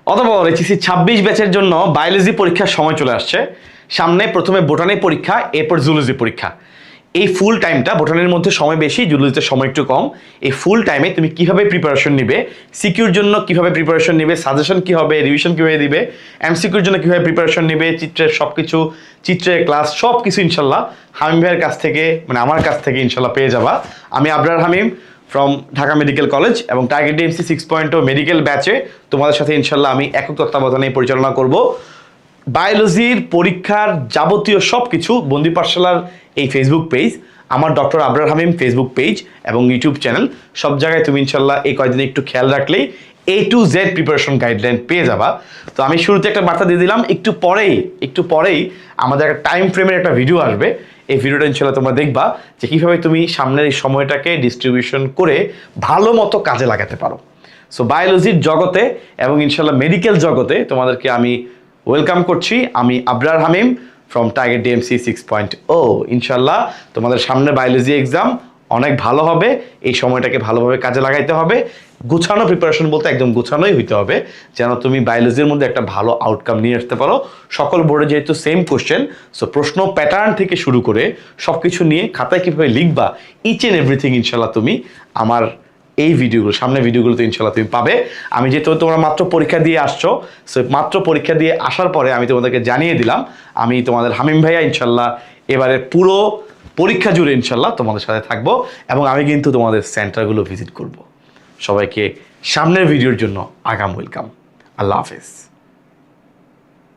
অতঃপর এইচএসসি 26 ব্যাচের জন্য বায়োলজি পরীক্ষার সময় চলে আসছে। সামনে প্রথমে বোটানি পরীক্ষা, এরপর জুলজি পরীক্ষা। এই ফুল টাইমটা বোটানির মধ্যে সময় বেশি, জুলজিতে সময় একটু কম। এই ফুল টাইমে তুমি কিভাবে প্রিপারেশন নিবে, সিকিউর জন্য কিভাবে প্রিপারেশন নিবে, সাজেশন কি হবে, রিভিশন কিভাবে দিবে, এমসিকিউর জন্য কিভাবে প্রিপারেশন নিবে, চিত্রের সব কিছু, চিত্রের ক্লাস সব কিছু ইনশাল্লাহ হামিম ভাইয়ের কাছ থেকে, মানে আমার কাছ থেকে ইনশাল্লাহ পেয়ে যাবা। আমি আবরার হামিম ফ্রম ঢাকা মেডিকেল কলেজ এবং টার্গেট ডিএমসি 6.0 মেডিকেল ব্যাচে তোমাদের সাথে ইনশাল্লাহ আমি একক তত্ত্বাবধানে পরিচালনা করব। বায়োলজির পরীক্ষার যাবতীয় সব কিছু বন্দি পাঠশালার এই ফেসবুক পেজ, আমার ডক্টর আবরার হামিম ফেসবুক পেজ এবং ইউটিউব চ্যানেল, সব জায়গায় তুমি ইনশাল্লাহ এই কয়েকদিন একটু খেয়াল রাখলেই A to Z preparation guideline পেয়ে যাবা। তো আমি শুরুতে একটা বার্তা দিয়ে দিলাম, একটু পরেই আমাদের একটা টাইম ফ্রেমের একটা ভিডিও আসবে। এই ভিডিওটা ইনশাল্লাহ তোমরা দেখবা যে কীভাবে তুমি সামনের এই সময়টাকে ডিস্ট্রিবিউশন করে ভালো মতো কাজে লাগাতে পারো। সো বায়োলজির জগতে এবং ইনশাল্লাহ মেডিকেল জগতে তোমাদেরকে আমি ওয়েলকাম করছি। আমি আবরার হামিম ফ্রম টার্গেট ডিএমসি 6.0। ইনশাল্লাহ তোমাদের সামনে বায়োলজি এক্সাম অনেক ভালো হবে। এই সময়টাকে ভালোভাবে কাজে লাগাইতে হবে। গুছানো প্রিপারেশন বলতে একদম গুছানোই হইতে হবে, যেন তুমি বায়োলজির মধ্যে একটা ভালো আউটকাম নিয়ে আসতে পারো। সকল বোর্ডে যেহেতু সেম কোশ্চেন, সো প্রশ্ন প্যাটার্ন থেকে শুরু করে সব কিছু নিয়ে খাতায় কীভাবে লিখবা, ইচ অ্যান্ড এভরিথিং ইনশাল্লাহ তুমি আমার এই ভিডিওগুলো, সামনের ভিডিওগুলোতে ইনশাল্লাহ তুমি পাবে। আমি যেহেতু তোমরা মাত্র পরীক্ষা দিয়ে আসছো, সো মাত্র পরীক্ষা দিয়ে আসার পরে আমি তোমাদেরকে জানিয়ে দিলাম আমি তোমাদের হামিম ভাইয়া ইনশাল্লাহ এবারে পুরো পরীক্ষা জুড়ে ইনশাল্লাহ তোমাদের সাথে থাকবো এবং আমি কিন্তু তোমাদের সেন্টারগুলো ভিজিট করব। সবাইকে সামনের ভিডিওর জন্য আগাম ওয়েলকাম। আল্লাহ হাফেজ।